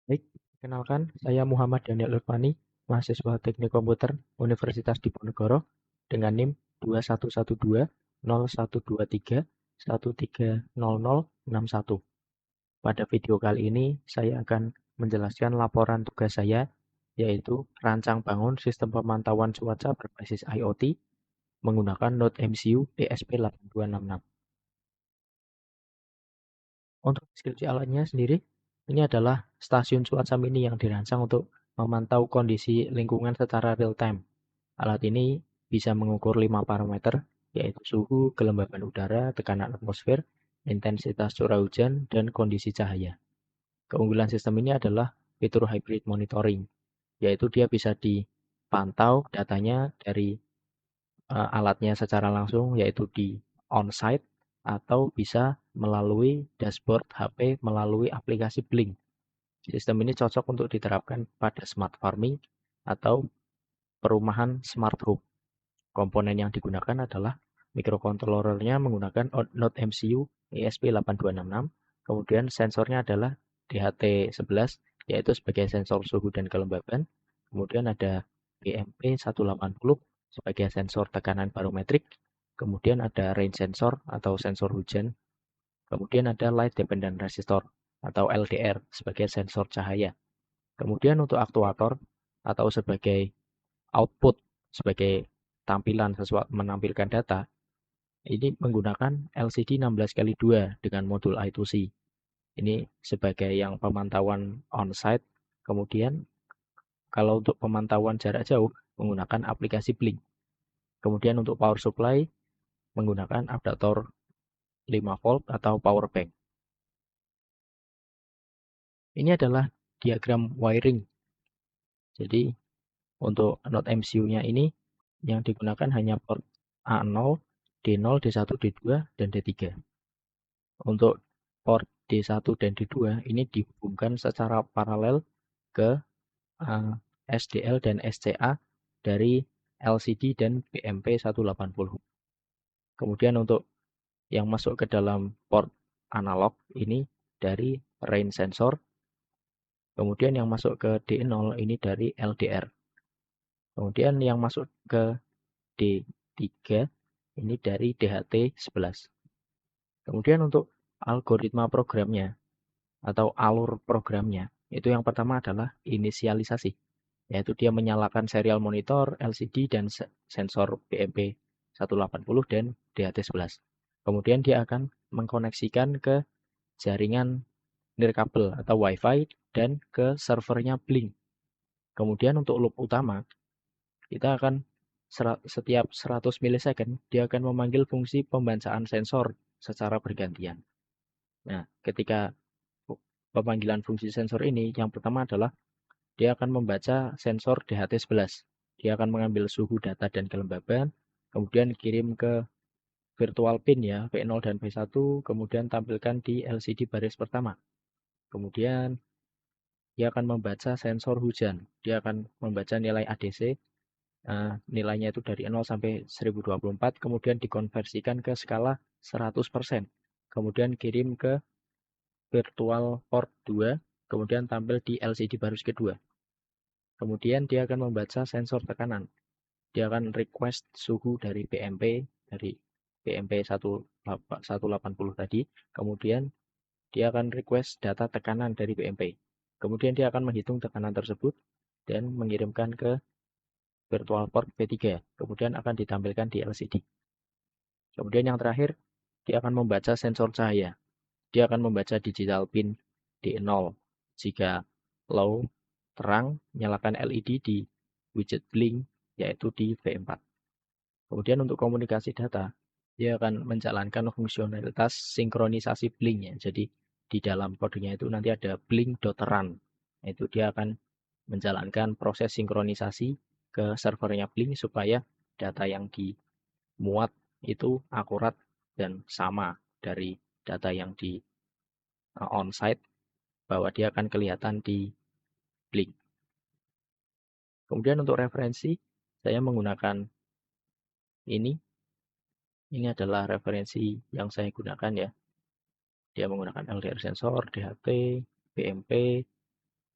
Baik, kenalkan saya Muhammad Daniel Irfani, mahasiswa Teknik Komputer Universitas Diponegoro dengan NIM 21120123130061. Pada video kali ini saya akan menjelaskan laporan tugas saya, yaitu rancang bangun sistem pemantauan cuaca berbasis IoT menggunakan Node MCU ESP8266. Untuk deskripsi alatnya sendiri, ini adalah stasiun cuaca mini yang dirancang untuk memantau kondisi lingkungan secara real time. Alat ini bisa mengukur 5 parameter, yaitu suhu, kelembaban udara, tekanan atmosfer, intensitas curah hujan, dan kondisi cahaya. Keunggulan sistem ini adalah fitur hybrid monitoring, yaitu dia bisa dipantau datanya dari alatnya secara langsung, yaitu di on-site, atau bisa melalui dashboard HP melalui aplikasi Blink. Sistem ini cocok untuk diterapkan pada smart farming atau perumahan smart home. Komponen yang digunakan adalah microcontrollernya menggunakan Node MCU ESP8266, kemudian sensornya adalah DHT11, yaitu sebagai sensor suhu dan kelembaban, kemudian ada BMP180 sebagai sensor tekanan barometrik, kemudian ada rain sensor atau sensor hujan, kemudian ada light dependent resistor atau LDR sebagai sensor cahaya. Kemudian untuk aktuator atau sebagai output, sebagai tampilan sesuatu menampilkan data, ini menggunakan LCD 16x2 dengan modul I2C. Ini sebagai yang pemantauan on-site. Kemudian kalau untuk pemantauan jarak jauh menggunakan aplikasi Blink. Kemudian untuk power supply menggunakan adaptor 5 volt atau power bank. Ini adalah diagram wiring. Jadi untuk Node MCU-nya ini yang digunakan hanya port A0, D0, D1, D2, dan D3. Untuk port D1 dan D2 ini dihubungkan secara paralel ke SDL dan SCA dari LCD dan BMP180. Kemudian untuk yang masuk ke dalam port analog ini dari rain sensor. Kemudian yang masuk ke D0 ini dari LDR. Kemudian yang masuk ke D3 ini dari DHT11. Kemudian untuk algoritma programnya atau alur programnya, itu yang pertama adalah inisialisasi, yaitu dia menyalakan serial monitor, LCD, dan sensor BMP180 dan DHT11. Kemudian dia akan mengkoneksikan ke jaringan nirkabel atau WiFi dan ke servernya Blink. Kemudian untuk loop utama, kita akan setiap 100 milisecond dia akan memanggil fungsi pembacaan sensor secara bergantian. Nah, ketika pemanggilan fungsi sensor ini, yang pertama adalah dia akan membaca sensor DHT11. Dia akan mengambil suhu data dan kelembaban, kemudian kirim ke virtual pin ya, V0 dan V1, kemudian tampilkan di LCD baris pertama. Kemudian dia akan membaca sensor hujan. Dia akan membaca nilai ADC, nilainya itu dari 0 sampai 1024, kemudian dikonversikan ke skala 100%. Kemudian kirim ke virtual port 2, kemudian tampil di LCD baris kedua. Kemudian dia akan membaca sensor tekanan. Dia akan request suhu dari BMP 180 tadi. Kemudian dia akan request data tekanan dari BMP. Kemudian dia akan menghitung tekanan tersebut dan mengirimkan ke virtual port V3. Kemudian akan ditampilkan di LCD. Kemudian yang terakhir, dia akan membaca sensor cahaya. Dia akan membaca digital pin D0. Jika low, terang, nyalakan LED di widget Blink, yaitu di V4. Kemudian untuk komunikasi data, dia akan menjalankan fungsionalitas sinkronisasi Blink ya. Jadi di dalam kodenya itu nanti ada blink.run. Itu dia akan menjalankan proses sinkronisasi ke servernya Blink supaya data yang dimuat itu akurat dan sama dari data yang di on-site, bahwa dia akan kelihatan di Blink. Kemudian untuk referensi, saya menggunakan ini. Ini adalah referensi yang saya gunakan ya. Dia menggunakan LDR sensor, DHT, BMP,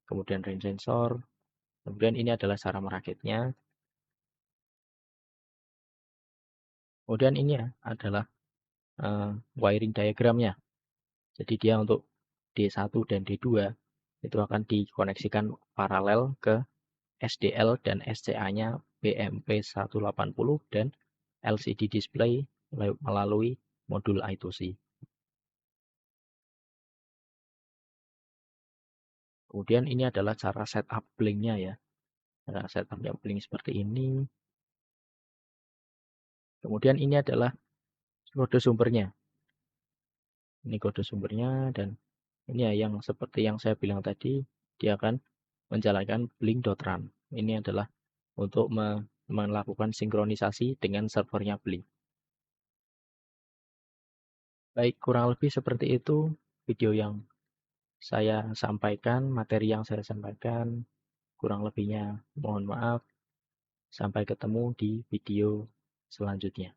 kemudian range sensor, kemudian ini adalah cara merakitnya. Kemudian ini ya adalah wiring diagramnya. Jadi dia untuk D1 dan D2 itu akan dikoneksikan paralel ke SDL dan SCA-nya BMP180 dan LCD display melalui modul I2C. Kemudian ini adalah cara setup blink-nya ya. Cara setup-nya blink seperti ini. Kemudian ini adalah kode sumbernya. Ini kode sumbernya dan ini ya yang seperti yang saya bilang tadi, dia akan menjalankan blink.run. Ini adalah untuk melakukan sinkronisasi dengan servernya Blink. Baik, kurang lebih seperti itu video yang saya sampaikan, materi yang saya sampaikan. Kurang lebihnya mohon maaf. Sampai ketemu di video selanjutnya.